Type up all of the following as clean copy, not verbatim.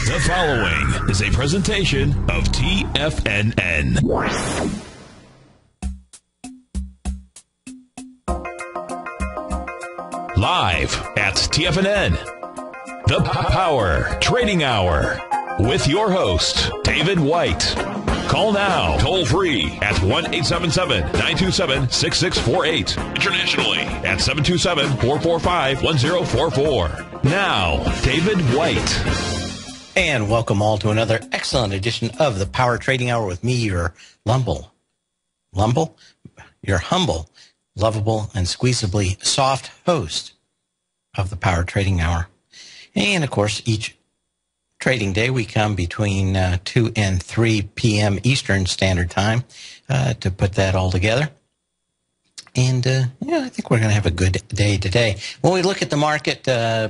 The following is a presentation of TFNN. Live at TFNN, the Power Trading Hour, with your host, David White. Call now, toll free at 1-877-927-6648. Internationally at 727-445-1044. Now, David White. And welcome all to another excellent edition of the Power Trading Hour with me, your humble, lovable, and squeezably soft host of the Power Trading Hour. And, of course, each trading day we come between 2 and 3 p.m. Eastern Standard Time to put that all together. And, I think we're going to have a good day today. When we look at the market,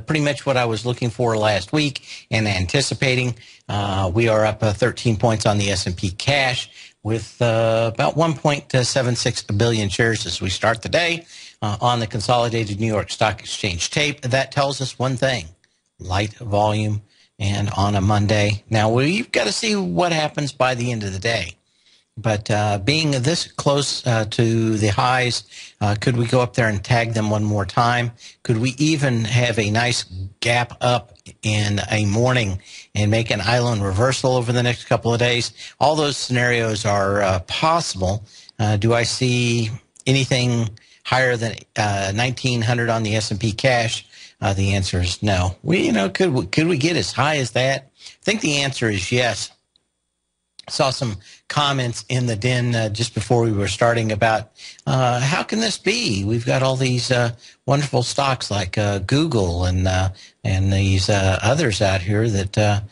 pretty much what I was looking for last week and anticipating, we are up 13 points on the S&P cash with about 1.76 billion shares as we start the day on the consolidated New York Stock Exchange tape. That tells us one thing: light volume and on a Monday. Now, we've got to see what happens by the end of the day. But being this close to the highs, could we go up there and tag them one more time? Could we even have a nice gap up in a morning and make an island reversal over the next couple of days? All those scenarios are possible. Do I see anything higher than 1,900 on the S&P cash? The answer is no. Could we get as high as that? I think the answer is yes. Saw some comments in the den just before we were starting about how can this be? We've got all these wonderful stocks like Google and these others out here that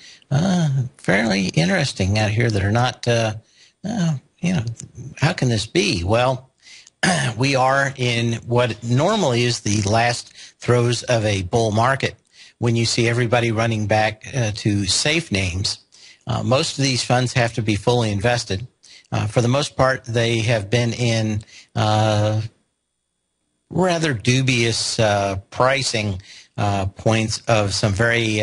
fairly interesting out here that are not how can this be? Well, we are in what normally is the last throes of a bull market when you see everybody running back to safe names. Most of these funds have to be fully invested. For the most part, they have been in rather dubious pricing points of some very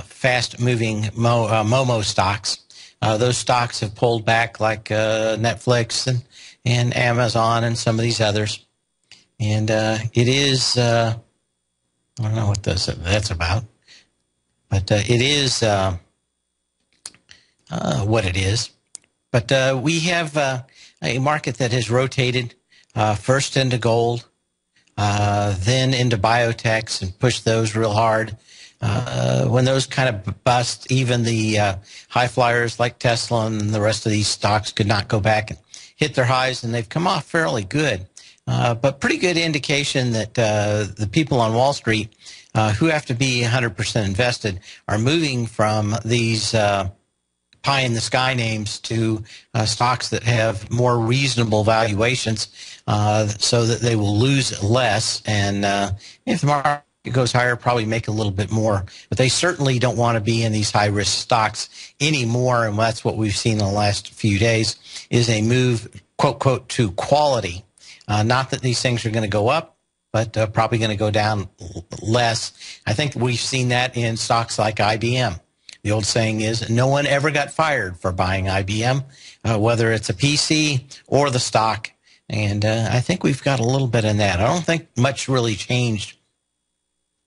fast-moving Momo stocks. Those stocks have pulled back like Netflix and Amazon and some of these others. And it is, I don't know what that's about, but it is what it is. But we have a market that has rotated first into gold, then into biotechs and pushed those real hard. When those kind of bust, even the high flyers like Tesla and the rest of these stocks could not go back and hit their highs, and they've come off fairly good. But pretty good indication that the people on Wall Street who have to be 100% invested are moving from these pie-in-the-sky names to stocks that have more reasonable valuations so that they will lose less. And if the market goes higher, probably make a little bit more. But they certainly don't want to be in these high-risk stocks anymore, and that's what we've seen in the last few days, is a move, quote, quote, to quality. Not that these things are going to go up, but probably going to go down less. I think we've seen that in stocks like IBM. The old saying is, no one ever got fired for buying IBM, whether it's a PC or the stock. And I think we've got a little bit in that. I don't think much really changed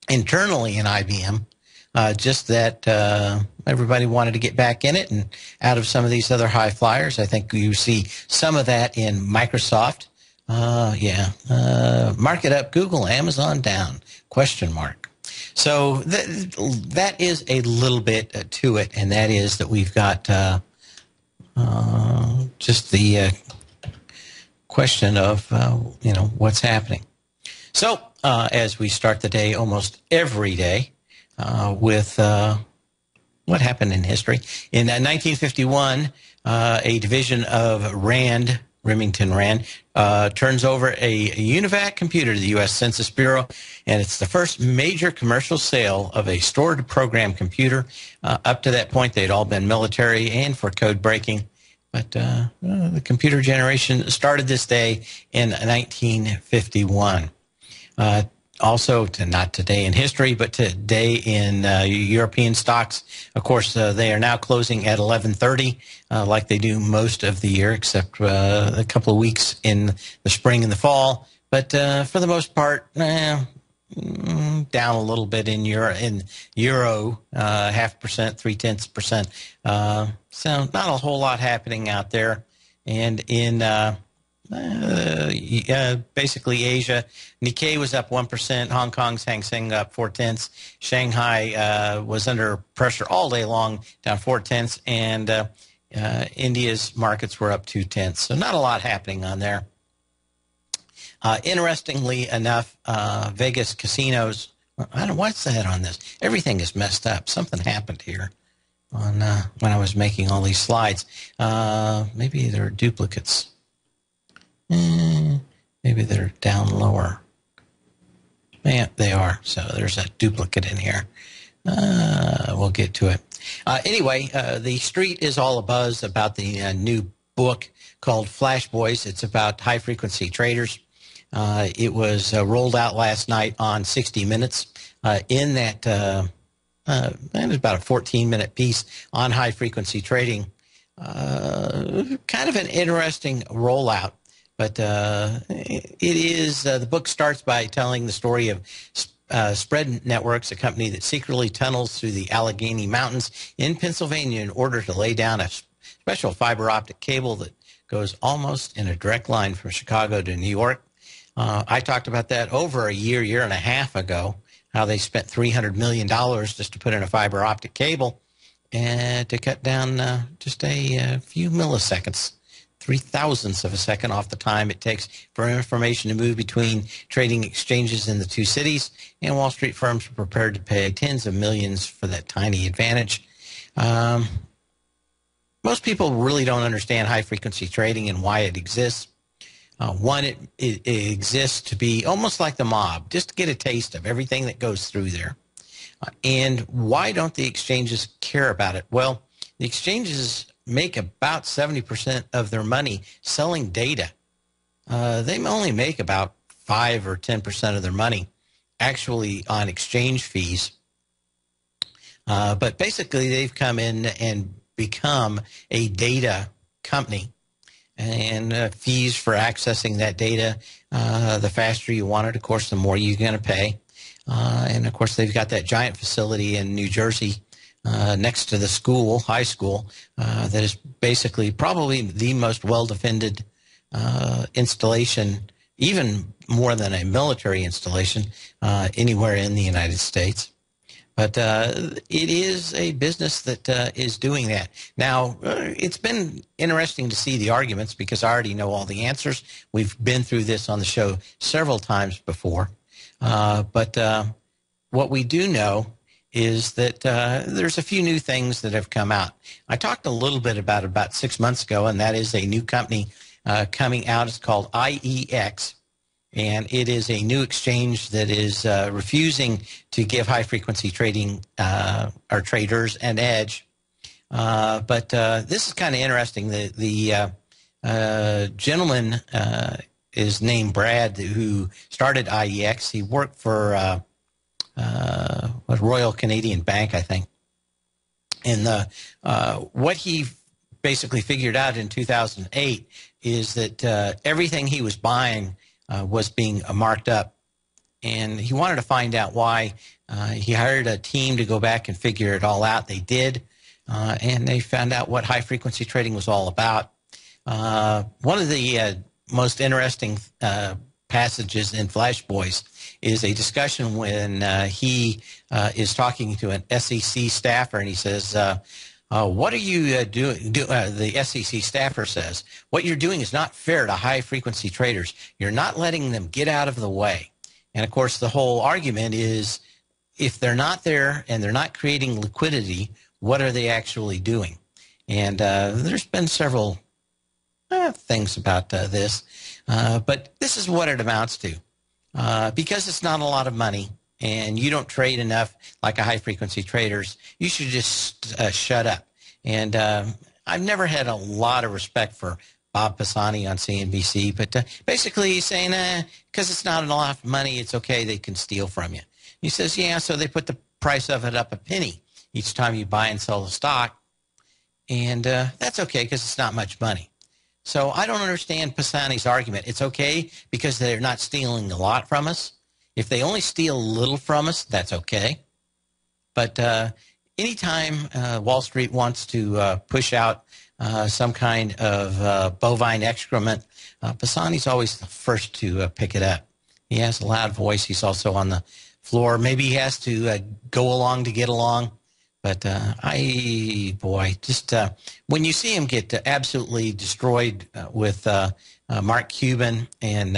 internally in IBM, just that everybody wanted to get back in it and out of some of these other high flyers. I think you see some of that in Microsoft. Market up, Google, Amazon down, question mark. So that is a little bit to it, and that is that we've got just the question of, what's happening. So as we start the day almost every day with what happened in history. In 1951, a division of RAND, Remington Rand, turns over a UNIVAC computer to the U.S. Census Bureau, and it's the first major commercial sale of a stored program computer. Up to that point, they'd all been military and for code breaking, but the computer generation started this day in 1951. Also, not today in history, but today in European stocks. Of course, they are now closing at 11:30, like they do most of the year, except a couple of weeks in the spring and the fall. But for the most part, down a little bit in euro, 0.5%, 0.3%. So not a whole lot happening out there. And in basically Asia, Nikkei was up 1%. Hong Kong's Hang Seng up 0.4. Shanghai was under pressure all day long, down 0.4, and India's markets were up 0.2. So not a lot happening on there. Interestingly enough, Vegas casinos. I don't know what's that on this. Everything is messed up. Something happened here on when I was making all these slides. Maybe they're duplicates. Maybe they're down lower. Yeah, they are. So there's a duplicate in here. We'll get to it. Anyway, the street is all abuzz about the new book called Flash Boys. It's about high-frequency traders. It was rolled out last night on 60 Minutes. In that, it was about a 14-minute piece on high-frequency trading. Kind of an interesting rollout. But it is, the book starts by telling the story of Spread Networks, a company that secretly tunnels through the Allegheny Mountains in Pennsylvania in order to lay down a special fiber optic cable that goes almost in a direct line from Chicago to New York. I talked about that over a year and a half ago, how they spent $300 million just to put in a fiber optic cable and to cut down just a few milliseconds. 0.003 of a second off the time it takes for information to move between trading exchanges in the two cities, and Wall Street firms are prepared to pay tens of millions for that tiny advantage. Most people really don't understand high-frequency trading and why it exists. One, it exists to be almost like the mob, just to get a taste of everything that goes through there. And why don't the exchanges care about it? Well, the exchanges make about 70% of their money selling data. They only make about 5 or 10% of their money actually on exchange fees. But basically, they've come in and become a data company. And fees for accessing that data, the faster you want it, of course, the more you're going to pay. And, of course, they've got that giant facility in New Jersey next to the school, high school, that is basically probably the most well-defended installation, even more than a military installation, anywhere in the United States. But it is a business that is doing that. Now, it's been interesting to see the arguments because I already know all the answers. We've been through this on the show several times before. But what we do know is that there's a few new things that have come out. I talked a little bit about 6 months ago, and that is a new company coming out. It's called IEX, and it is a new exchange that is refusing to give high-frequency trading or traders an edge. But this is kind of interesting. The gentleman is named Brad, who started IEX. He worked for Royal Canadian Bank, I think. And what he basically figured out in 2008 is that everything he was buying was being marked up. And he wanted to find out why. He hired a team to go back and figure it all out. They did. And they found out what high-frequency trading was all about. One of the most interesting passages in Flash Boys is a discussion when he is talking to an SEC staffer, and he says, what are you doing? The SEC staffer says, what you're doing is not fair to high-frequency traders. You're not letting them get out of the way. And, of course, the whole argument is if they're not there and they're not creating liquidity, what are they actually doing? And there's been several things about this, but this is what it amounts to. Because it's not a lot of money and you don't trade enough like a high-frequency traders, you should just shut up. And I've never had a lot of respect for Bob Pisani on CNBC. But basically he's saying, because it's not a lot of money, it's okay, they can steal from you. He says, yeah, so they put the price of it up a penny each time you buy and sell the stock. And that's okay because it's not much money. So I don't understand Pisani's argument. It's okay because they're not stealing a lot from us. If they only steal a little from us, that's okay. But anytime Wall Street wants to push out some kind of bovine excrement, Pisani's always the first to pick it up. He has a loud voice. He's also on the floor. Maybe he has to go along to get along. But when you see him get absolutely destroyed with Mark Cuban and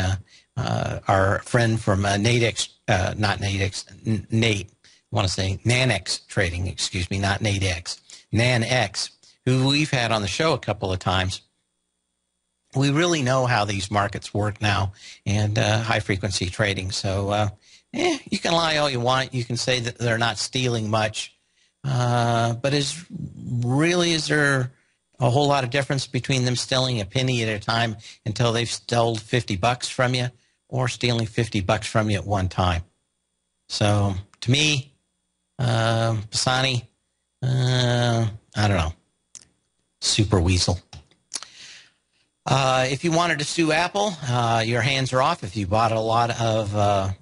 our friend from Nadex, not Nadex, Nate, I want to say Nanex Trading, excuse me, not Nadex, Nanex, who we've had on the show a couple of times. We really know how these markets work now and high-frequency trading. So, you can lie all you want. You can say that they're not stealing much. But is there a whole lot of difference between them stealing a penny at a time until they've stolen $50 from you or stealing $50 from you at one time? So to me, Pisani, I don't know, super weasel. If you wanted to sue Apple, your hands are off. If you bought a lot of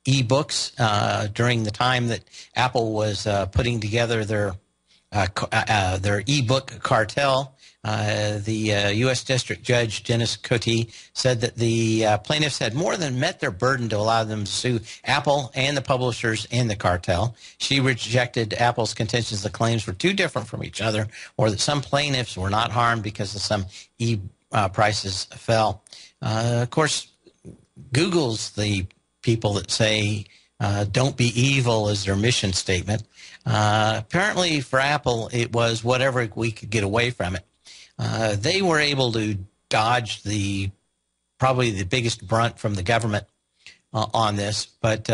e-books during the time that Apple was putting together their e-book cartel, the U.S. District Judge Dennis Cote said that the plaintiffs had more than met their burden to allow them to sue Apple and the publishers in the cartel. She rejected Apple's contentions the claims were too different from each other, or that some plaintiffs were not harmed because of some prices fell. Of course, Google's the people that say don't be evil is their mission statement. Apparently for Apple, it was whatever we could get away from it. They were able to dodge probably the biggest brunt from the government on this, but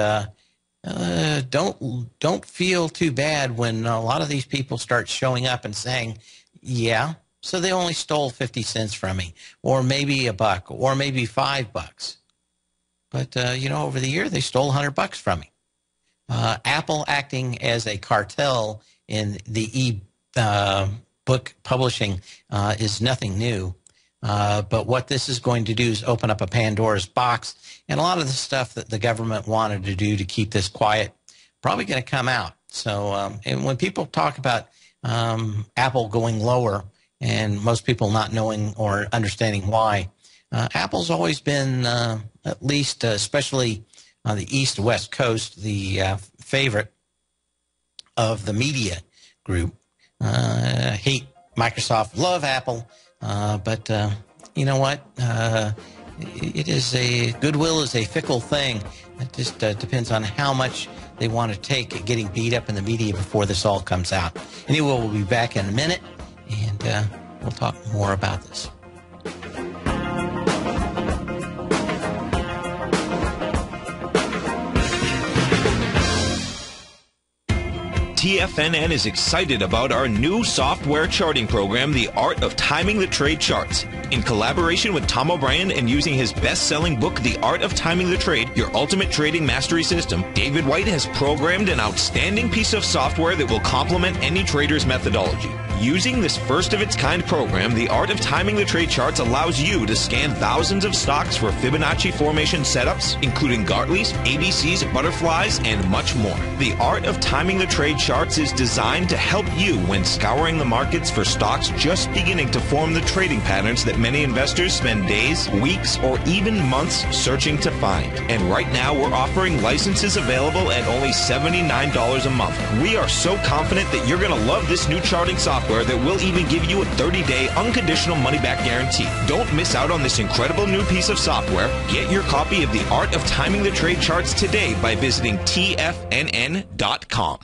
don't feel too bad when a lot of these people start showing up and saying, yeah, so they only stole 50 cents from me, or maybe $1, or maybe $5. But, over the year, they stole $100 from me. Apple acting as a cartel in the book publishing is nothing new. But what this is going to do is open up a Pandora's box. And a lot of the stuff that the government wanted to do to keep this quiet probably going to come out. So and when people talk about Apple going lower and most people not knowing or understanding why, Apple's always been, at least especially on the East West Coast, the favorite of the media group. Hate Microsoft, love Apple, but you know what? Goodwill is a fickle thing. It just depends on how much they want to take getting beat up in the media before this all comes out. Anyway, we'll be back in a minute, and we'll talk more about this. TFNN is excited about our new software charting program, The Art of Timing the Trade Charts. In collaboration with Tom O'Brien and using his best-selling book, The Art of Timing the Trade, Your Ultimate Trading Mastery System, David White has programmed an outstanding piece of software that will complement any trader's methodology. Using this first-of-its-kind program, The Art of Timing the Trade Charts allows you to scan thousands of stocks for Fibonacci formation setups, including Gartley's, ABC's, butterflies, and much more. The Art of Timing the Trade Charts is designed to help you when scouring the markets for stocks just beginning to form the trading patterns that many investors spend days, weeks, or even months searching to find. And right now, we're offering licenses available at only $79 a month. We are so confident that you're going to love this new charting software that will even give you a 30-day unconditional money-back guarantee. Don't miss out on this incredible new piece of software. Get your copy of The Art of Timing the Trade Charts today by visiting TFNN.com.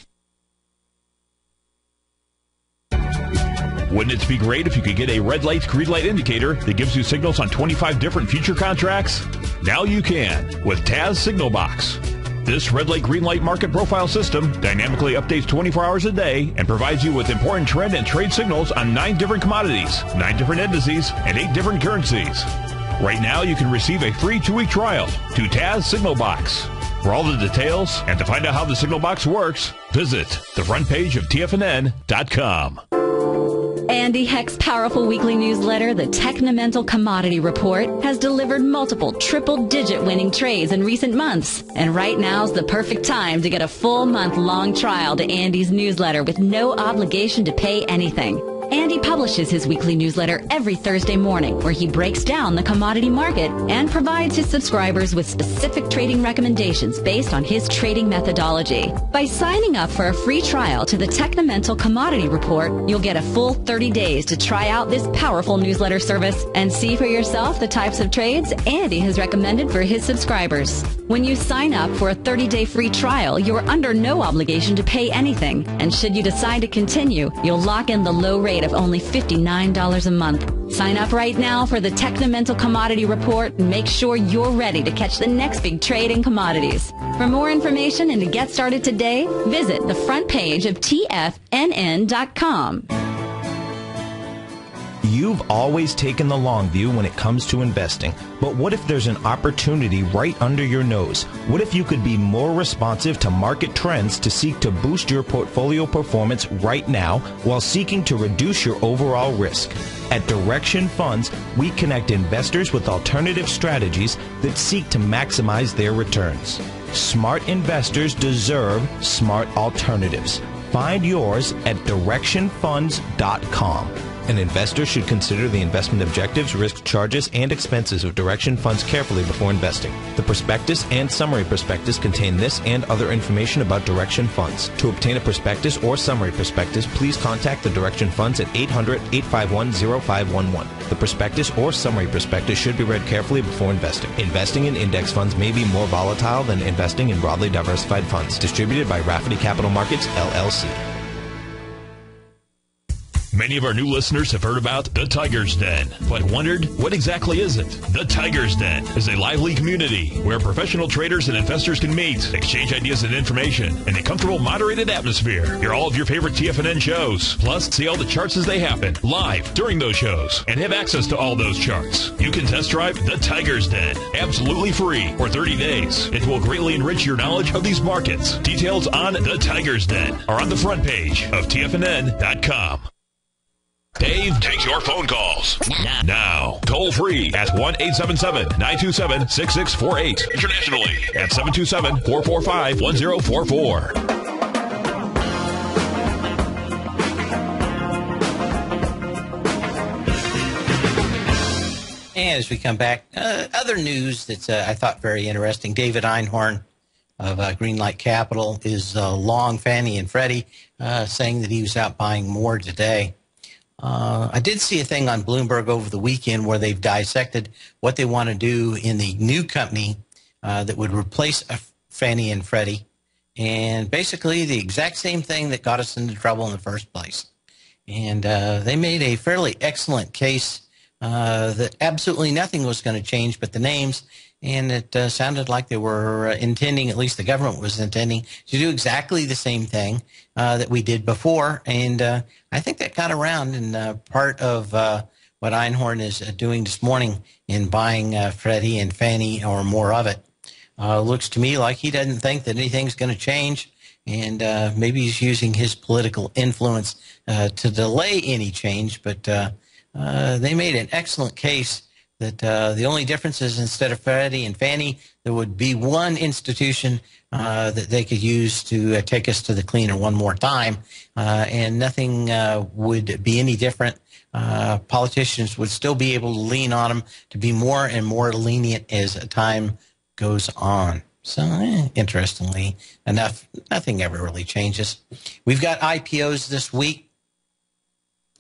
Wouldn't it be great if you could get a red light, green light indicator that gives you signals on 25 different future contracts? Now you can with Taz Signal Box. This red light, green light market profile system dynamically updates 24 hours a day and provides you with important trend and trade signals on 9 different commodities, 9 different indices, and 8 different currencies. Right now, you can receive a free 2-week trial to Taz Signal Box. For all the details and to find out how the Signal Box works, visit the front page of TFNN.com. Andy Heck's powerful weekly newsletter, the Technomental Commodity Report, has delivered multiple triple-digit winning trades in recent months. And right now's the perfect time to get a full month-long trial to Andy's newsletter with no obligation to pay anything. Andy publishes his weekly newsletter every Thursday morning, where he breaks down the commodity market and provides his subscribers with specific trading recommendations based on his trading methodology. By signing up for a free trial to the Technomental Commodity Report, you'll get a full 30 days to try out this powerful newsletter service and see for yourself the types of trades Andy has recommended for his subscribers. When you sign up for a 30-day free trial, you're under no obligation to pay anything. And should you decide to continue, you'll lock in the low rate of only $59 a month. Sign up right now for the Technomental Commodity Report and make sure you're ready to catch the next big trade in commodities. For more information and to get started today, visit the front page of TFNN.com. You've always taken the long view when it comes to investing, but what if there's an opportunity right under your nose? What if you could be more responsive to market trends to seek to boost your portfolio performance right now while seeking to reduce your overall risk? At Direction Funds, we connect investors with alternative strategies that seek to maximize their returns. Smart investors deserve smart alternatives. Find yours at directionfunds.com. An investor should consider the investment objectives, risk charges, and expenses of Direction Funds carefully before investing. The prospectus and summary prospectus contain this and other information about Direction Funds. To obtain a prospectus or summary prospectus, please contact the Direction Funds at 800-851-0511. The prospectus or summary prospectus should be read carefully before investing. Investing in index funds may be more volatile than investing in broadly diversified funds. Distributed by Rafferty Capital Markets, LLC. Many of our new listeners have heard about the Tiger's Den, but wondered, what exactly is it? The Tiger's Den is a lively community where professional traders and investors can meet, exchange ideas and information in a comfortable, moderated atmosphere. Hear all of your favorite TFNN shows, plus see all the charts as they happen, live during those shows, and have access to all those charts. You can test drive the Tiger's Den, absolutely free, for 30 days. It will greatly enrich your knowledge of these markets. Details on the Tiger's Den are on the front page of TFNN.com. Dave takes your phone calls now. Toll free at 1-877-927-6648. Internationally at 727-445-1044. And as we come back, other news that's I thought very interesting. David Einhorn of Greenlight Capital is long Fannie and Freddie, saying that he was out buying more today. I did see a thing on Bloomberg over the weekend where they've dissected what they want to do in the new company that would replace Fannie and Freddie, and basically the exact same thing that got us into trouble in the first place. And they made a fairly excellent case that absolutely nothing was going to change but the names, and it sounded like they were intending, at least the government was intending, to do exactly the same thing that we did before. And I think that got around, and part of what Einhorn is doing this morning in buying Freddie and Fannie, or more of it, looks to me like he doesn't think that anything's going to change, and maybe he's using his political influence to delay any change. But they made an excellent case that the only difference is, instead of Freddie and Fannie, there would be one institution that they could use to take us to the cleaner one more time, and nothing would be any different. Politicians would still be able to lean on them to be more and more lenient as time goes on. So, interestingly enough, nothing ever really changes. We've got IPOs this week,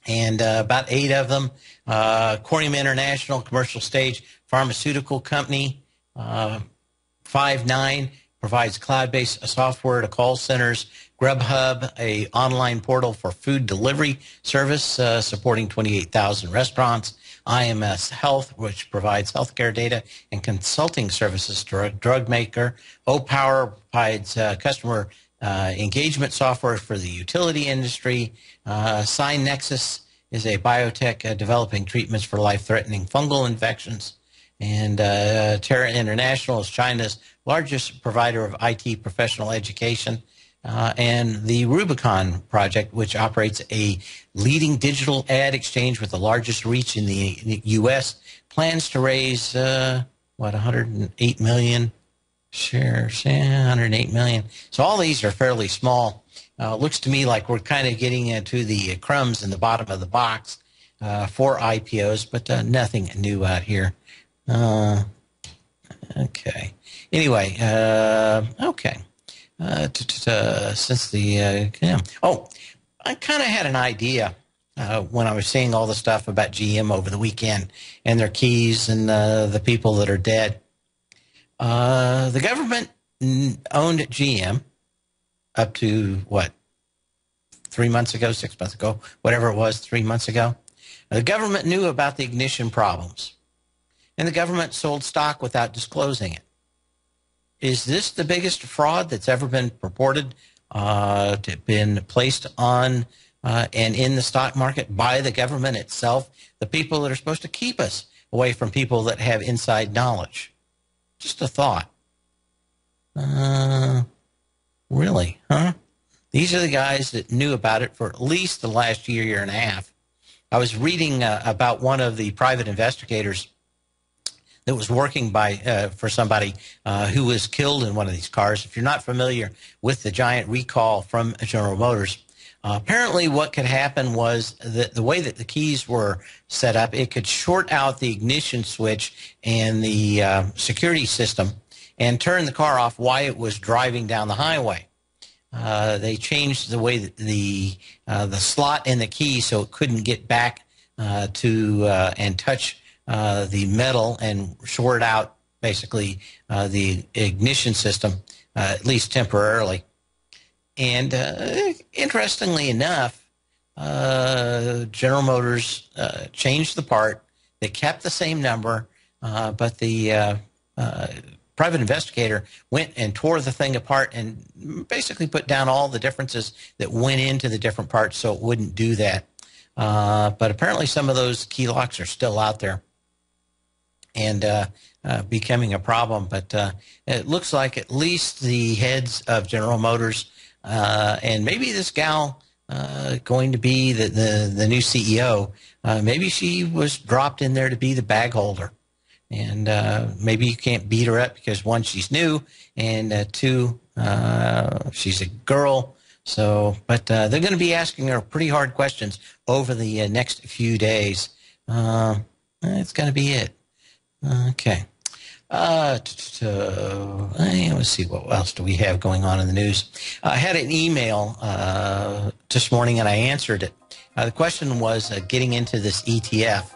and about 8 of them. Corium International, commercial stage pharmaceutical company, 5.9, provides cloud-based software to call centers. Grubhub, a online portal for food delivery service supporting 28,000 restaurants. IMS Health, which provides healthcare data and consulting services to a drug maker. O-Power provides customer engagement software for the utility industry. SignNexus is a biotech developing treatments for life-threatening fungal infections. And Terra International is China's largest provider of IT professional education. And the Rubicon Project, which operates a leading digital ad exchange with the largest reach in the U.S., plans to raise, 108 million shares, 108 million. So all these are fairly small. Looks to me like we're kind of getting into the crumbs in the bottom of the box for IPOs, but nothing new out here. Okay. Anyway, okay. Since the I kind of had an idea when I was seeing all the stuff about GM over the weekend and their keys and the people that are dead. The government owned GM up to what, 3 months ago, 6 months ago, whatever it was, 3 months ago. The government knew about the ignition problems, and the government sold stock without disclosing it. Is this the biggest fraud that's ever been purported to been placed on and in the stock market by the government itself, the people that are supposed to keep us away from people that have inside knowledge? Just a thought. Really, huh? These are the guys that knew about it for at least the last year, year and a half. I was reading about one of the private investigators that was working for somebody who was killed in one of these cars. If you're not familiar with the giant recall from General Motors, apparently what could happen was that the way that the keys were set up, it could short out the ignition switch and the security system and turn the car off while it was driving down the highway. They changed the way that the slot in the key so it couldn't get back to and touch the metal and short out basically the ignition system, at least temporarily. And interestingly enough, General Motors changed the part. They kept the same number, but the private investigator went and tore the thing apart and basically put down all the differences that went into the different parts so it wouldn't do that. But apparently some of those key locks are still out there and becoming a problem. But it looks like at least the heads of General Motors and maybe this gal going to be the new CEO, maybe she was dropped in there to be the bag holder. And maybe you can't beat her up because, one, she's new, and two, she's a girl. So, but they're going to be asking her pretty hard questions over the next few days. That's going to be it. Okay. Let's see, what else do we have going on in the news? I had an email this morning, and I answered it. The question was getting into this ETF.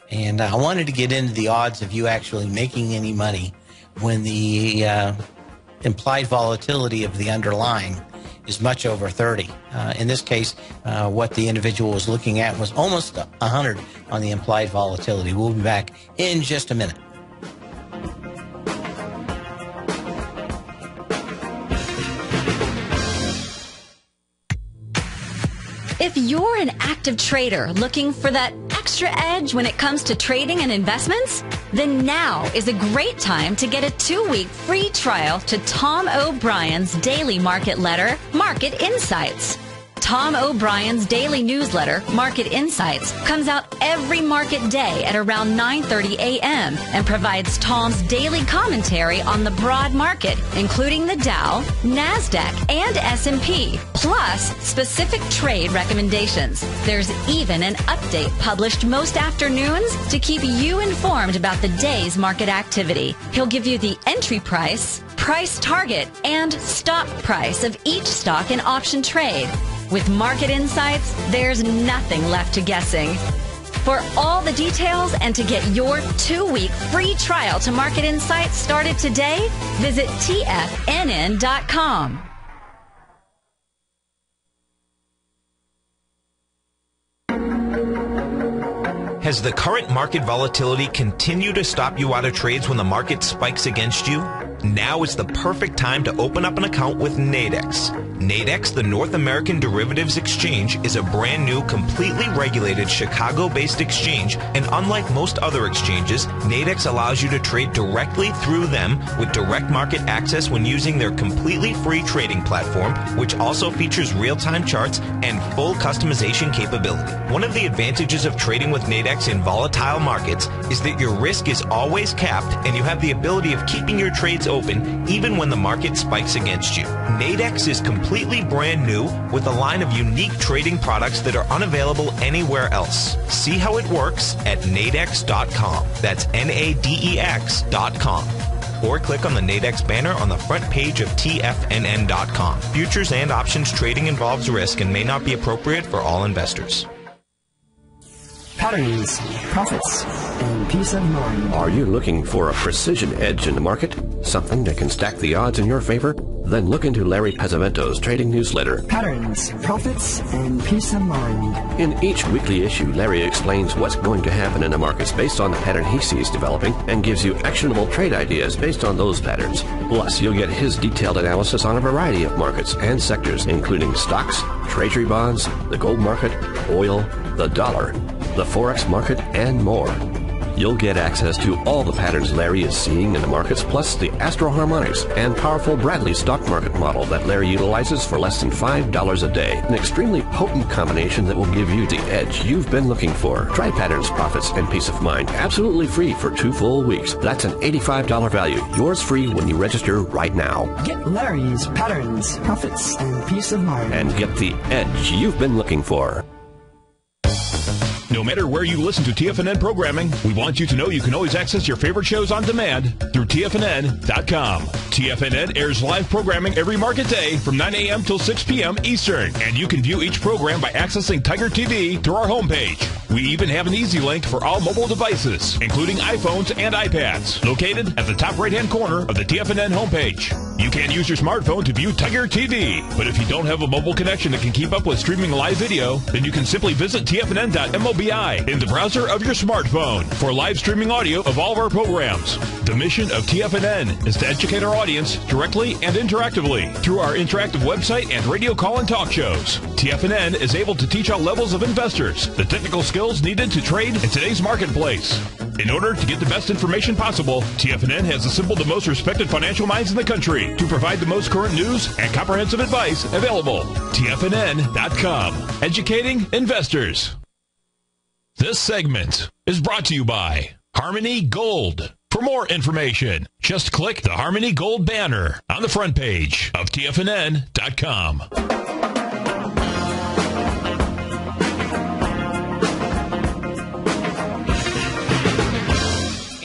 And I wanted to get into the odds of you actually making any money when the implied volatility of the underlying is much over 30. In this case, what the individual was looking at was almost 100 on the implied volatility. We'll be back in just a minute. If you're an active trader looking for that extra edge when it comes to trading and investments, then now is a great time to get a 2-week free trial to Tom O'Brien's daily market letter, Market Insights. Tom O'Brien's daily newsletter, Market Insights, comes out every market day at around 9:30 a.m. and provides Tom's daily commentary on the broad market, including the Dow, NASDAQ, and S&P, plus specific trade recommendations. There's even an update published most afternoons to keep you informed about the day's market activity. He'll give you the entry price, price target, and stop price of each stock and option trade. With Market Insights, there's nothing left to guessing. For all the details and to get your 2-week free trial to Market Insights started today, visit TFNN.com. Has the current market volatility continued to stop you out of trades when the market spikes against you? Now is the perfect time to open up an account with Nadex. Nadex, the North American Derivatives Exchange, is a brand new, completely regulated Chicago-based exchange, and unlike most other exchanges, Nadex allows you to trade directly through them with direct market access when using their completely free trading platform, which also features real-time charts and full customization capability. One of the advantages of trading with Nadex in volatile markets is that your risk is always capped and you have the ability of keeping your trades open even when the market spikes against you. Nadex is completely brand new with a line of unique trading products that are unavailable anywhere else. See how it works at nadex.com. That's NADEX.com. Or click on the Nadex banner on the front page of TFNN.com. Futures and options trading involves risk and may not be appropriate for all investors. Patterns, profits, and peace of mind. Are you looking for a precision edge in the market? Something that can stack the odds in your favor? Then look into Larry Pesavento's trading newsletter. Patterns, profits, and peace of mind. In each weekly issue, Larry explains what's going to happen in the markets based on the pattern he sees developing and gives you actionable trade ideas based on those patterns. Plus, you'll get his detailed analysis on a variety of markets and sectors, including stocks, treasury bonds, the gold market, oil, the dollar, the Forex market, and more. You'll get access to all the patterns Larry is seeing in the markets, plus the Astro Harmonics and powerful Bradley stock market model that Larry utilizes for less than $5 a day. An extremely potent combination that will give you the edge you've been looking for. Try Patterns, Profits, and Peace of Mind absolutely free for 2 full weeks. That's an $85 value. Yours free when you register right now. Get Larry's Patterns, Profits, and Peace of Mind. And get the edge you've been looking for. No matter where you listen to TFNN programming, we want you to know you can always access your favorite shows on demand through TFNN.com. TFNN airs live programming every market day from 9 a.m. till 6 p.m. Eastern, and you can view each program by accessing Tiger TV through our homepage. We even have an easy link for all mobile devices, including iPhones and iPads, located at the top right-hand corner of the TFNN homepage. You can use your smartphone to view Tiger TV, but if you don't have a mobile connection that can keep up with streaming live video, then you can simply visit TFNN.mobi in the browser of your smartphone for live streaming audio of all of our programs. The mission of TFNN is to educate our audience directly and interactively through our interactive website and radio call and talk shows. TFNN is able to teach all levels of investors the technical skills needed to trade in today's marketplace. In order to get the best information possible, TFNN has assembled the most respected financial minds in the country to provide the most current news and comprehensive advice available. TFNN.com. Educating investors. This segment is brought to you by Harmony Gold. For more information, just click the Harmony Gold banner on the front page of TFNN.com.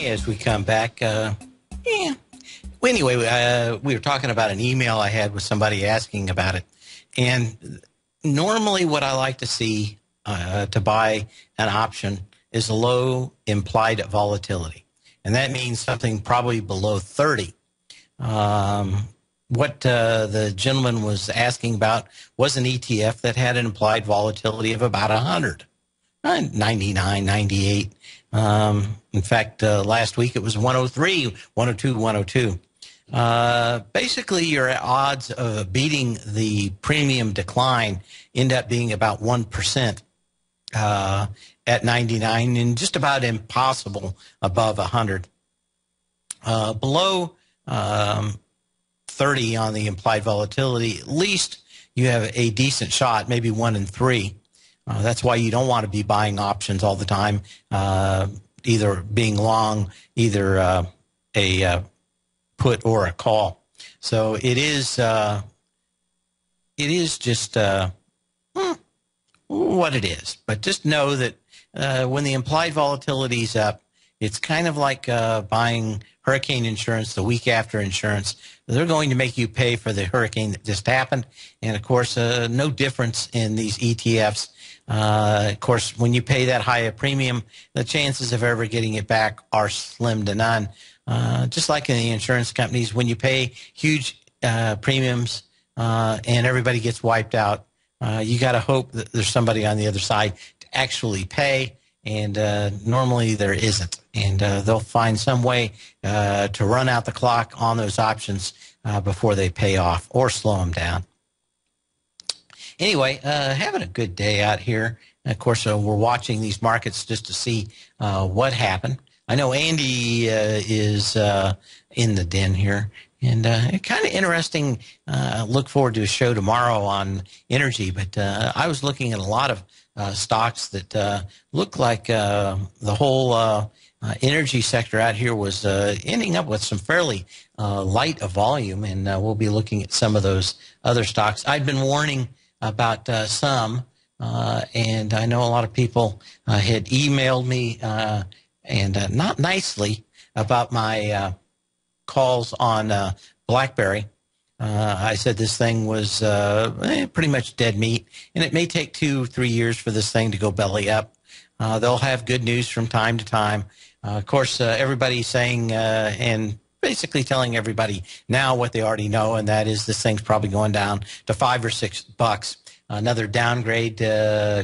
As we come back, anyway, we were talking about an email I had with somebody asking about it. And normally what I like to see to buy an option is low implied volatility. And that means something probably below 30. What the gentleman was asking about was an ETF that had an implied volatility of about 100, 99, 98. In fact, last week it was 103, 102, 102. Basically, your odds of beating the premium decline end up being about 1% at 99 and just about impossible above 100. Below 30 on the implied volatility, at least you have a decent shot, maybe 1 in 3. That's why you don't want to be buying options all the time, either being long, either a put or a call. So it is just what it is. But just know that when the implied volatility is up, It's kind of like buying hurricane insurance the week after insurance. They're going to make you pay for the hurricane that just happened. And, of course, no difference in these ETFs. Of course, when you pay that high a premium, the chances of ever getting it back are slim to none. Just like in the insurance companies, when you pay huge premiums and everybody gets wiped out, you got to hope that there's somebody on the other side to actually pay. And normally there isn't. And they'll find some way to run out the clock on those options before they pay off or slow them down. Anyway, having a good day out here. And of course, we're watching these markets just to see what happened. I know Andy is in the den here. And kind of interesting. Look forward to a show tomorrow on energy. But I was looking at a lot of stocks that look like the whole energy sector out here was ending up with some fairly light of volume, and we'll be looking at some of those other stocks. I've been warning about some, and I know a lot of people had emailed me and not nicely about my calls on BlackBerry. I said this thing was pretty much dead meat, and it may take 2-3 years for this thing to go belly up. They'll have good news from time to time. Of course, everybody's saying and basically telling everybody now what they already know, and that is this thing's probably going down to $5 or $6. Another downgrade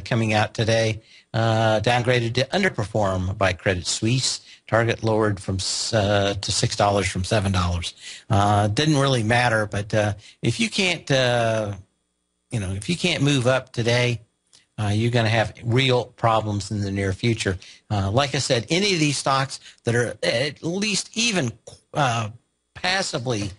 coming out today, downgraded to underperform by Credit Suisse. Target lowered from to $6 from $7. Didn't really matter, but if you can't, if you can't move up today, you're going to have real problems in the near future. Like I said, any of these stocks that are at least even passably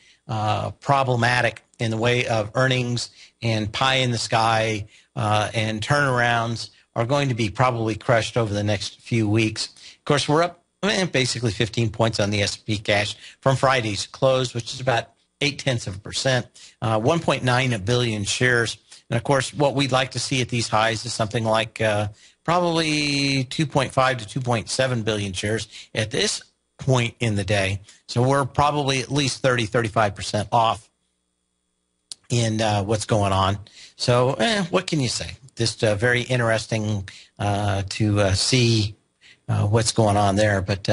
problematic in the way of earnings and pie in the sky and turnarounds are going to be probably crushed over the next few weeks. Of course, we're up basically 15 points on the S&P cash from Friday's close, which is about 0.8%, 1.9 billion shares. And, of course, what we'd like to see at these highs is something like probably 2.5 to 2.7 billion shares at this point in the day. So we're probably at least 35% off in what's going on. So what can you say? Just very interesting to see what's going on there. But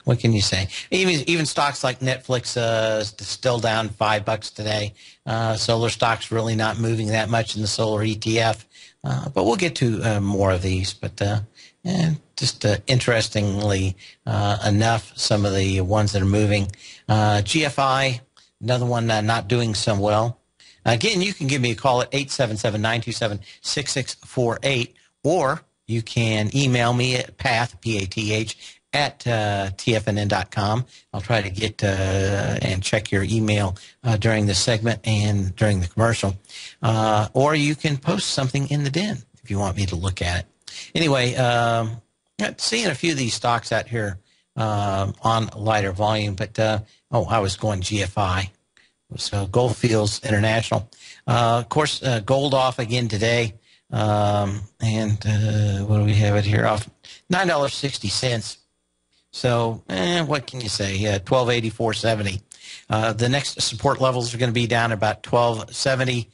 what can you say? Even stocks like Netflix still down $5 today. Solar stocks really not moving that much in the solar ETF. But we'll get to more of these. But just interestingly enough, some of the ones that are moving. GFI, another one not doing so well. Again, you can give me a call at 877-927-6648, or you can email me at P-A-T-H, at TFNN.com. I'll try to get and check your email during the segment and during the commercial. Or you can post something in the den if you want me to look at it. Anyway, seeing a few of these stocks out here on lighter volume, but I was going GFI. So Goldfields International. Of course, gold off again today. And what do we have it here? Off $9.60. So what can you say? $12.80, $4.70. The next support levels are going to be down about $12.70,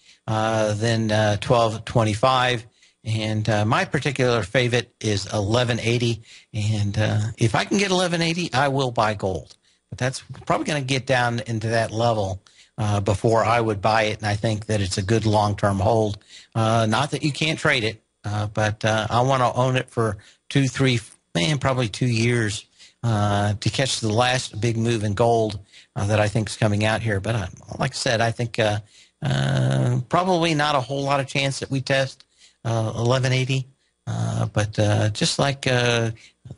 then $12.25. And my particular favorite is $11.80. And if I can get $11.80, I will buy gold. But that's probably going to get down into that level before I would buy it, and I think that it's a good long-term hold. Not that you can't trade it, but I want to own it for 2, 3, probably 2 years to catch the last big move in gold that I think is coming out here. But like I said, I think probably not a whole lot of chance that we test 1180. But just like the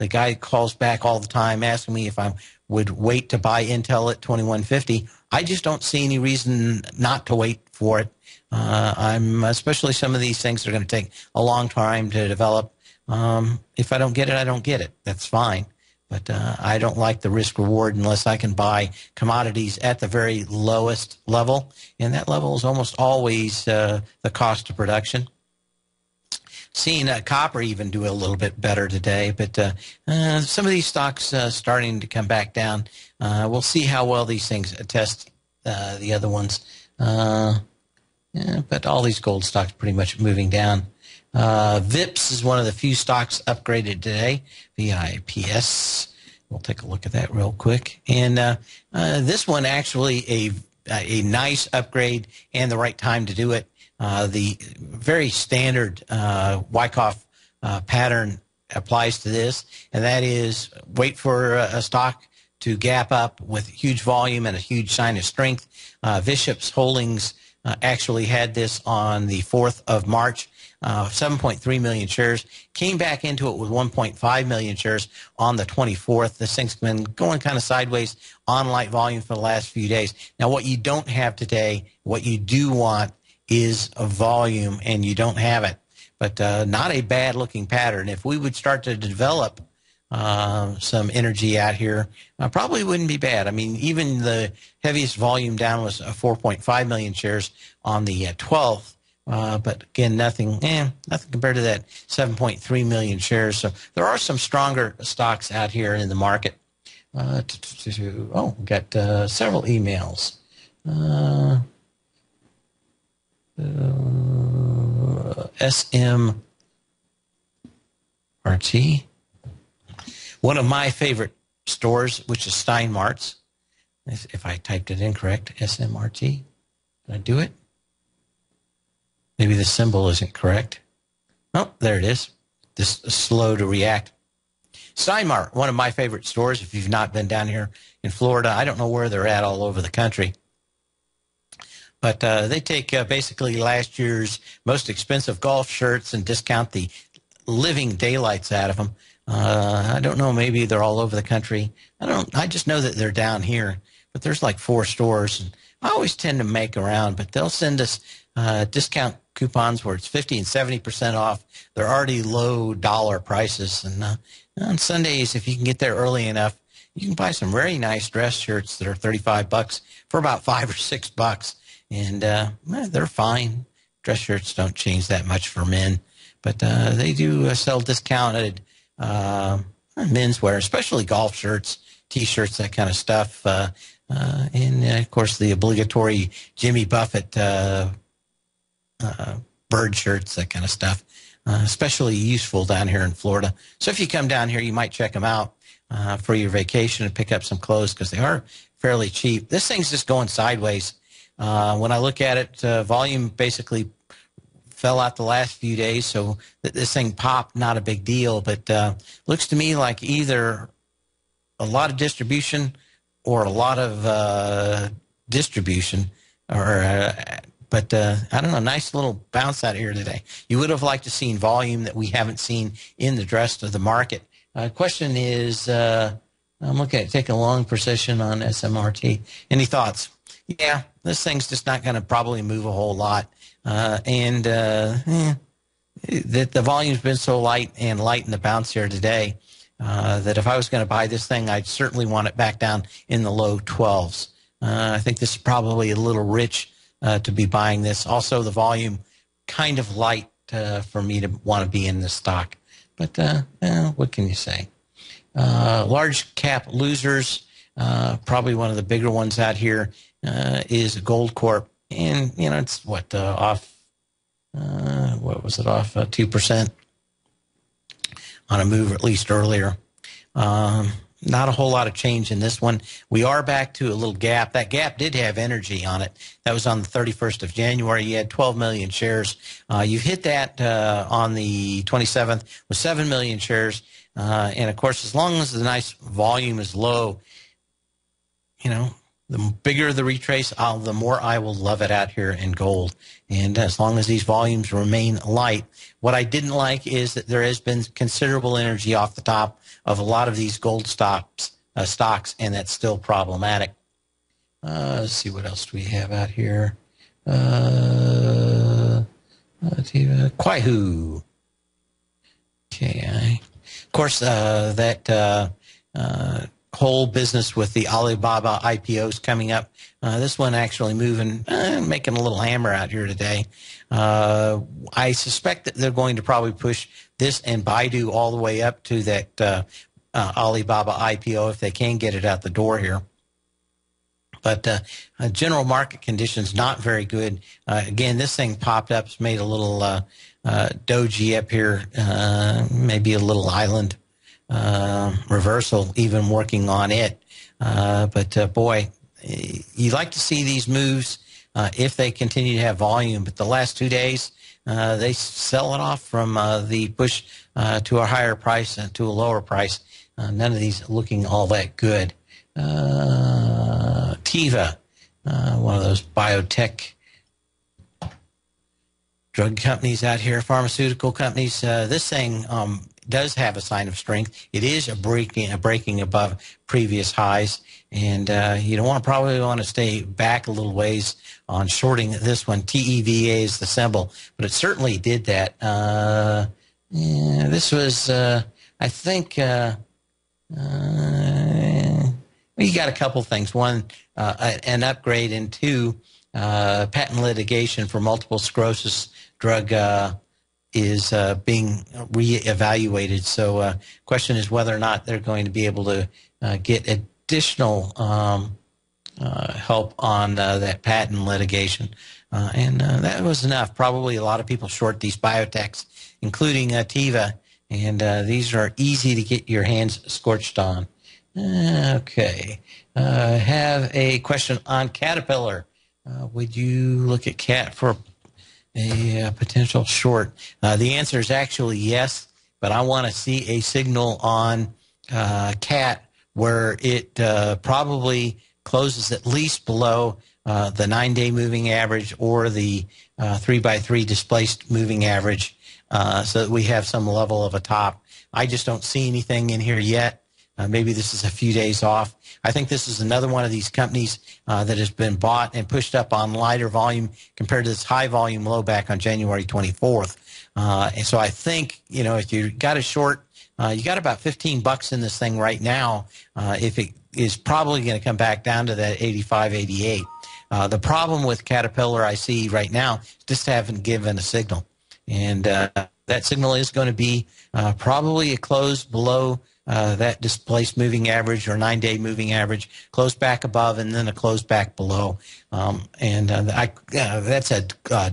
guy calls back all the time asking me if I would wait to buy Intel at 2150, I just don't see any reason not to wait for it. I'm especially some of these things are going to take a long time to develop. If I don't get it, I don't get it. That's fine. But I don't like the risk reward unless I can buy commodities at the very lowest level. And that level is almost always the cost of production. Seeing copper even do a little bit better today, but some of these stocks starting to come back down. We'll see how well these things test the other ones. But all these gold stocks pretty much moving down. VIPS is one of the few stocks upgraded today. VIPS. We'll take a look at that real quick. And this one actually a nice upgrade and the right time to do it. The very standard Wyckoff pattern applies to this, and that is wait for a stock to gap up with huge volume and a huge sign of strength. Bishop's Holdings actually had this on the 4th of March. 7.3 million shares, came back into it with 1.5 million shares on the 24th. This thing's been going kind of sideways on light volume for the last few days. Now, what you don't have today, what you do want is a volume, and you don't have it. But not a bad-looking pattern. If we would start to develop some energy out here, probably wouldn't be bad. I mean, even the heaviest volume down was 4.5 million shares on the 12th. But again, nothing compared to that 7.3 million shares. So there are some stronger stocks out here in the market. We got several emails. SMRT. One of my favorite stores, which is Steinmart's. If I typed it incorrect, SMRT. Did I do it? Maybe the symbol isn't correct. Oh, there it is. This is slow to react. Steinmart, one of my favorite stores. If you've not been down here in Florida, I don't know where they're at all over the country. But they take basically last year's most expensive golf shirts and discount the living daylights out of them. I don't know. Maybe they're all over the country. I just know that they're down here. But there's like 4 stores. And I always tend to make around, but they'll send us discount coupons where it's 50 and 70% off. They're already low dollar prices. And on Sundays, if you can get there early enough, you can buy some very nice dress shirts that are $35 for about $5 or $6. And they're fine. Dress shirts don't change that much for men, but they do sell discounted menswear, especially golf shirts, T-shirts, that kind of stuff. And of course, the obligatory Jimmy Buffett bird shirts, that kind of stuff, especially useful down here in Florida. So if you come down here, you might check them out for your vacation and pick up some clothes because they are fairly cheap. This thing's just going sideways. When I look at it, volume basically fell out the last few days, so this thing popped, not a big deal, but looks to me like either a lot of distribution or a lot of distribution, but I don't know, nice little bounce out here today. You would have liked to seen volume that we haven't seen in the rest of the market. Question is, I'm looking at taking a long position on SMRT. Any thoughts? Yeah, this thing's just not going to probably move a whole lot. The volume's been so light in the bounce here today that if I was going to buy this thing, I'd certainly want it back down in the low 12s. I think this is probably a little rich to be buying this. Also, the volume kind of light for me to want to be in this stock. But what can you say? Large cap losers, probably one of the bigger ones out here is Gold Corp. And, it's off, what was it, off 2% on a move at least earlier. Not a whole lot of change in this one. We are back to a little gap. That gap did have energy on it. That was on the 31st of January. You had 12 million shares. You've hit that on the 27th with 7 million shares. And, of course, as long as the nice volume is low, the bigger the retrace, the more I will love it out here in gold. And as long as these volumes remain light, what I didn't like is that there has been considerable energy off the top of a lot of these gold stocks, and that's still problematic. Let's see, what else do we have out here? Quaihu. Okay. Of course, that whole business with the Alibaba IPOs coming up. This one actually moving, making a little hammer out here today. I suspect that they're going to probably push this and Baidu all the way up to that Alibaba IPO if they can get it out the door here. But general market conditions not very good. Again, this thing popped up, it's made a little doji up here, maybe a little island reversal, even working on it. But boy, you like to see these moves if they continue to have volume. But the last 2 days, they sell it off from the push to a higher price and to a lower price. None of these looking all that good. Teva, one of those biotech drug companies out here, pharmaceutical companies. This thing does have a sign of strength. It is a breaking above previous highs, and you don't probably want to stay back a little ways on shorting this one. TEVA is the symbol, but it certainly did that. This was, I think. You got a couple things. One, an upgrade, and two, patent litigation for multiple sclerosis drug is being reevaluated. So question is whether or not they're going to be able to get additional help on that patent litigation. And that was enough. Probably a lot of people short these biotechs, including Teva, and these are easy to get your hands scorched on. Okay. Have a question on Caterpillar. Would you look at CAT for a potential short? The answer is actually yes, but I want to see a signal on CAT where it probably closes at least below the 9-day moving average or the 3x3 displaced moving average, so that we have some level of a top. I just don't see anything in here yet. Maybe this is a few days off. I think this is another one of these companies that has been bought and pushed up on lighter volume compared to this high volume low back on January 24th. And so I think, if you got a short, you got about $15 in this thing right now. If it is probably going to come back down to that 85, 88. The problem with Caterpillar I see right now is just haven't given a signal. And that signal is going to be probably a close below that displaced moving average or 9-day moving average, close back above, and then a close back below. That's a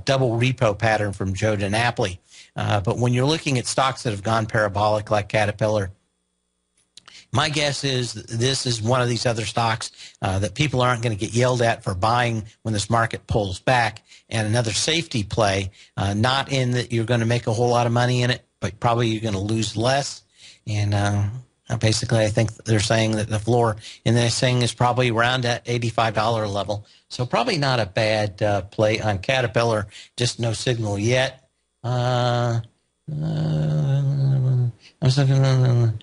double repo pattern from Joe DiNapoli. But when you're looking at stocks that have gone parabolic like Caterpillar, my guess is this is one of these other stocks that people aren't going to get yelled at for buying when this market pulls back, and another safety play, not in that you're going to make a whole lot of money in it, but probably you're going to lose less. And basically, I think they're saying that the floor in this thing is probably around that $85 level. So probably not a bad play on Caterpillar, just no signal yet. I was looking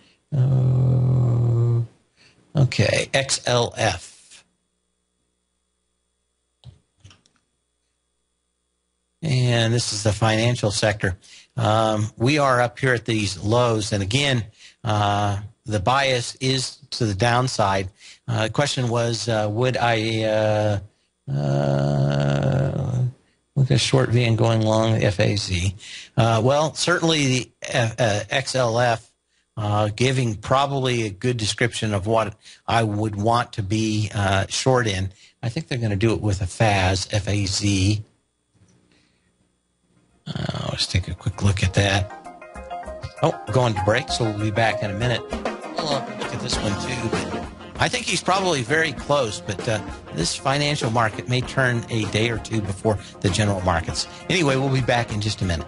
okay, XLF. And this is the financial sector. We are up here at these lows, and again, the bias is to the downside. The question was, would I look at short V and going long FAZ? Well, certainly the XLF giving probably a good description of what I would want to be short in. I think they're going to do it with a FAZ. Let's take a quick look at that. Oh, going to break, so we'll be back in a minute. We'll look at this one too. But I think he's probably very close, but this financial market may turn a day or two before the general markets. Anyway, we'll be back in just a minute.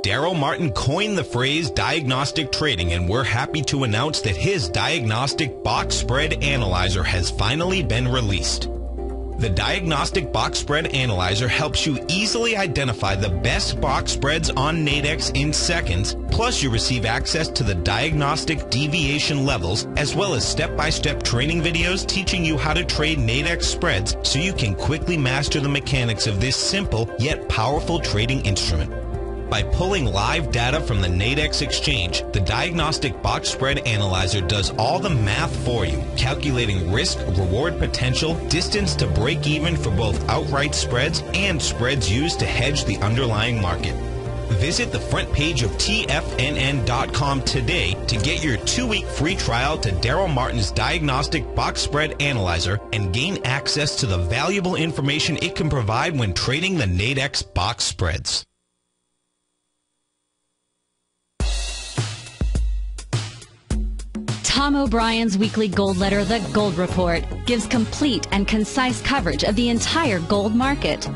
Daryl Martin coined the phrase diagnostic trading, and we're happy to announce that his diagnostic box spread analyzer has finally been released. The Diagnostic Box Spread Analyzer helps you easily identify the best box spreads on Nadex in seconds, plus you receive access to the diagnostic deviation levels, as well as step-by-step training videos teaching you how to trade Nadex spreads so you can quickly master the mechanics of this simple yet powerful trading instrument. By pulling live data from the Nadex exchange, the Diagnostic Box Spread Analyzer does all the math for you, calculating risk, reward potential, distance to break even for both outright spreads and spreads used to hedge the underlying market. Visit the front page of TFNN.com today to get your 2-week free trial to Daryl Martin's Diagnostic Box Spread Analyzer and gain access to the valuable information it can provide when trading the Nadex box spreads. Tom O'Brien's weekly gold letter, The Gold Report, gives complete and concise coverage of the entire gold market.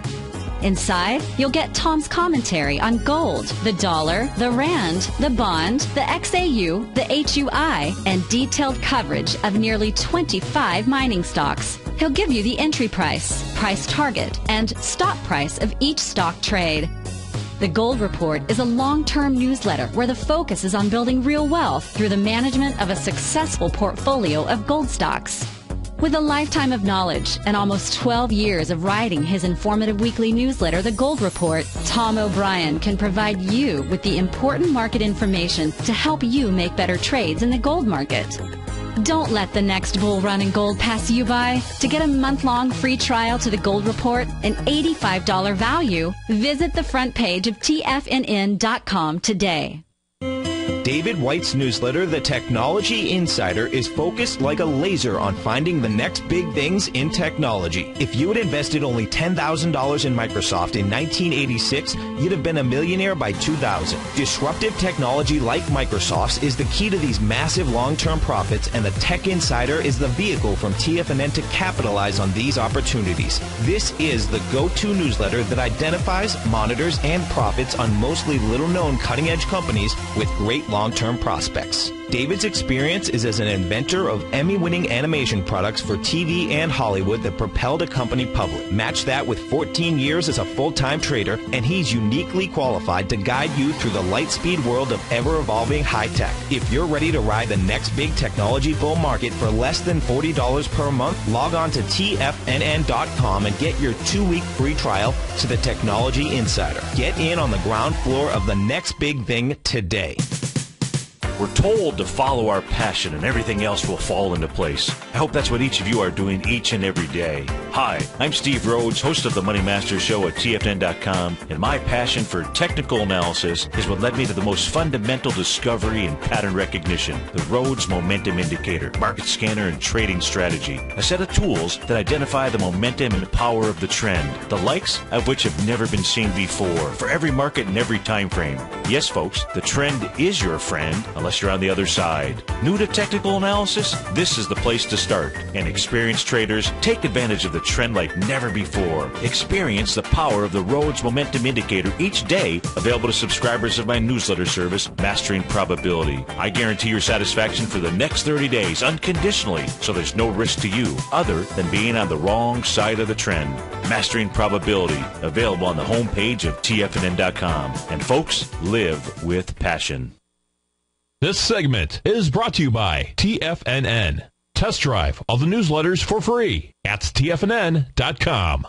Inside, you'll get Tom's commentary on gold, the dollar, the rand, the bond, the XAU, the HUI, and detailed coverage of nearly 25 mining stocks. He'll give you the entry price, price target, and stop price of each stock trade. The Gold Report is a long-term newsletter where the focus is on building real wealth through the management of a successful portfolio of gold stocks. With a lifetime of knowledge and almost 12 years of writing his informative weekly newsletter, The Gold Report, Tom O'Brien can provide you with the important market information to help you make better trades in the gold market. Don't let the next bull run in gold pass you by. To get a month-long free trial to The Gold Report, an $85 value, visit the front page of TFNN.com today. David White's newsletter, The Technology Insider, is focused like a laser on finding the next big things in technology. If you had invested only $10,000 in Microsoft in 1986, you'd have been a millionaire by 2000. Disruptive technology like Microsoft's is the key to these massive long-term profits, and the Tech Insider is the vehicle from TFNN to capitalize on these opportunities. This is the go-to newsletter that identifies, monitors, and profits on mostly little-known cutting-edge companies with great long-term prospects. David's experience is as an inventor of Emmy-winning animation products for TV and Hollywood that propelled a company public. Match that with 14 years as a full-time trader, and he's uniquely qualified to guide you through the light-speed world of ever-evolving high-tech. If you're ready to ride the next big technology bull market for less than $40 per month, log on to TFNN.com and get your 2-week free trial to the Technology Insider. Get in on the ground floor of the next big thing today. We're told to follow our passion and everything else will fall into place. I hope that's what each of you are doing each and every day. Hi, I'm Steve Rhodes, host of the Money Master Show at TFNN.com, and my passion for technical analysis is what led me to the most fundamental discovery in pattern recognition, the Rhodes Momentum Indicator, market scanner, and trading strategy. A set of tools that identify the momentum and power of the trend, the likes of which have never been seen before, for every market and every time frame. Yes, folks, the trend is your friend, unless you're on the other side. New to technical analysis? This is the place to start. And experienced traders, take advantage of the trend like never before. Experience the power of the Rhodes Momentum Indicator each day, available to subscribers of my newsletter service, Mastering Probability. I guarantee your satisfaction for the next 30 days, unconditionally, so there's no risk to you, other than being on the wrong side of the trend. Mastering Probability, available on the homepage of TFNN.com. And folks, live with passion. This segment is brought to you by TFNN. Test drive all the newsletters for free at TFNN.com.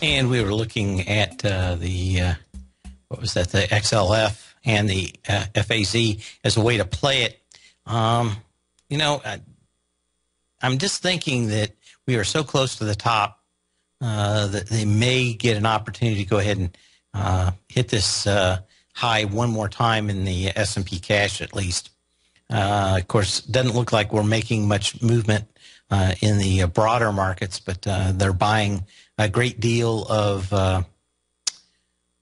And we were looking at the XLF and the FAZ as a way to play it. I'm just thinking that we are so close to the top that they may get an opportunity to go ahead and hit this high one more time in the S&P cash at least. Of course, it doesn't look like we're making much movement in the broader markets, but they're buying a great deal of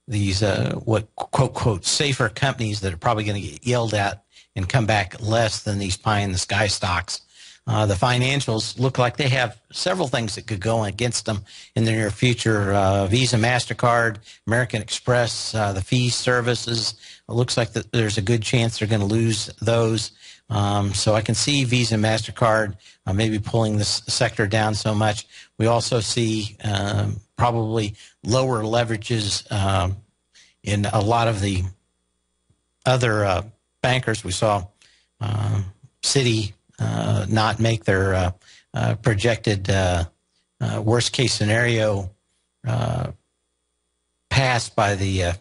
these what quote safer companies that are probably going to get yelled at and come back less than these pie in the sky stocks. The financials look like they have several things that could go against them in the near future. Visa, MasterCard, American Express, the fee services. It looks like that there's a good chance they're going to lose those. So I can see Visa and MasterCard maybe pulling this sector down so much. We also see probably lower leverages in a lot of the other bankers. We saw Citi not make their projected worst case scenario passed by the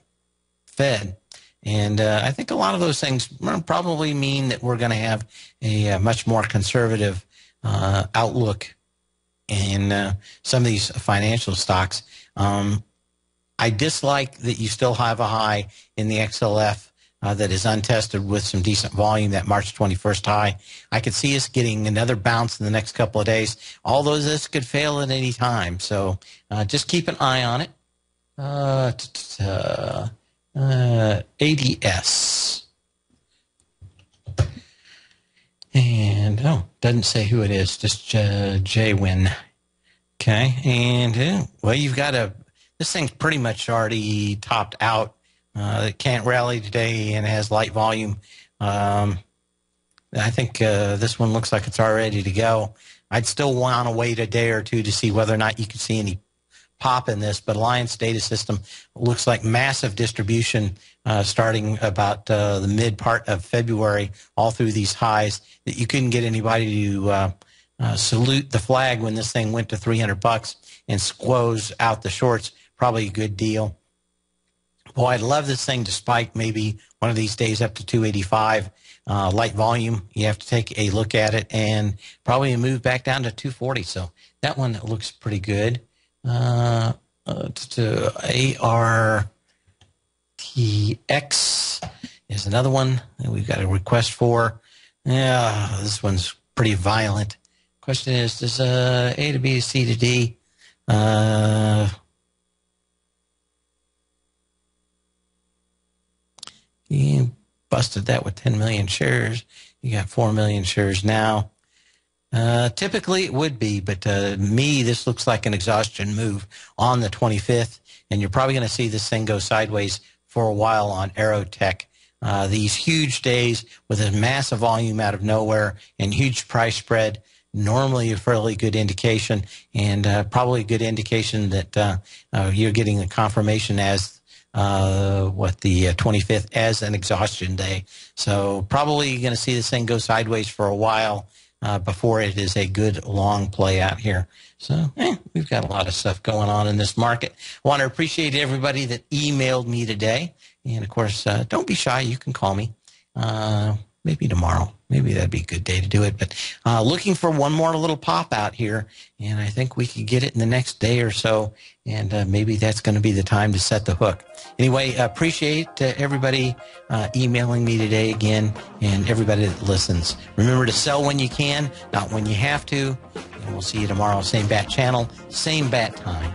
Fed. And I think a lot of those things probably mean that we're going to have a much more conservative outlook in some of these financial stocks. I dislike that you still have a high in the XLF that is untested with some decent volume, that March 21st high. I could see us getting another bounce in the next couple of days, although this could fail at any time. So just keep an eye on it. ADS. And, doesn't say who it is, just JWin. Okay, and, well, you've got this thing's pretty much already topped out. It can't rally today and has light volume. I think this one looks like it's all ready to go. I'd still want to wait a day or two to see whether or not you can see any pop in this, but Alliance Data System looks like massive distribution starting about the mid part of February, all through these highs, that you couldn't get anybody to salute the flag when this thing went to $300 and squoze out the shorts. Probably a good deal. Boy, I'd love this thing to spike maybe one of these days up to 285. Light volume, you have to take a look at it, and probably move back down to 240. So that one looks pretty good. To ARTX is another one that we've got a request for. Yeah, this one's pretty violent. Question is, does A to B to C to D? You busted that with 10 million shares. You got 4 million shares now. Typically it would be, but me, this looks like an exhaustion move on the 25th, and you're probably going to see this thing go sideways for a while on Aerotech. These huge days with a massive volume out of nowhere and huge price spread, normally a fairly good indication, and probably a good indication that you're getting the confirmation as the 25th as an exhaustion day. So probably going to see this thing go sideways for a while before it is a good long play out here. So we've got a lot of stuff going on in this market. I want to appreciate everybody that emailed me today. And, of course, don't be shy. You can call me maybe tomorrow. Maybe that'd be a good day to do it. But looking for one more little pop out here, and I think we could get it in the next day or so, and maybe that's going to be the time to set the hook. Anyway, appreciate everybody emailing me today again, and everybody that listens. Remember to sell when you can, not when you have to, and we'll see you tomorrow. Same bat channel, same bat time.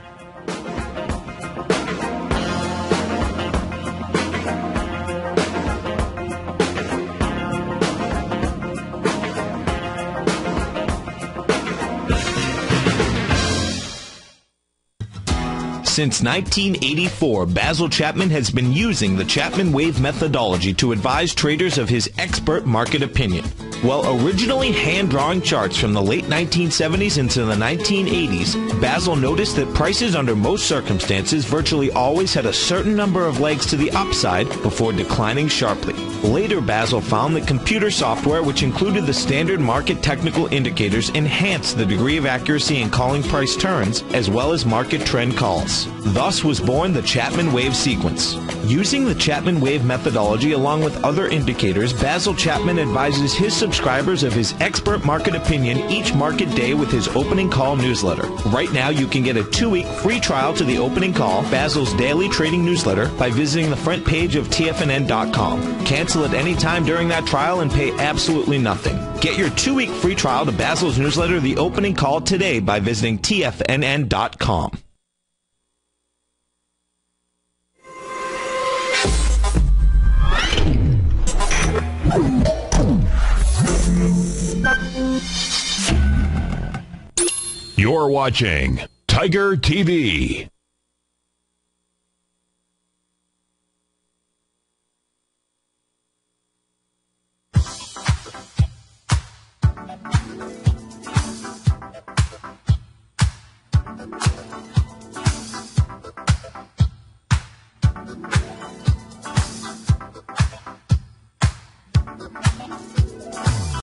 Since 1984, Basil Chapman has been using the Chapman Wave methodology to advise traders of his expert market opinion. While originally hand-drawing charts from the late 1970s into the 1980s, Basil noticed that prices under most circumstances virtually always had a certain number of legs to the upside before declining sharply. Later, Basil found that computer software, which included the standard market technical indicators, enhanced the degree of accuracy in calling price turns, as well as market trend calls. Thus was born the Chapman Wave sequence. Using the Chapman Wave methodology along with other indicators, Basil Chapman advises his subscribers of his expert market opinion each market day with his opening call newsletter. Right now, you can get a 2-week free trial to the opening call, Basil's daily trading newsletter, by visiting the front page of TFNN.com. Cancel at any time during that trial and pay absolutely nothing. Get your 2-week free trial to Basil's newsletter, The Opening Call, today by visiting TFNN.com. You're watching Tiger TV.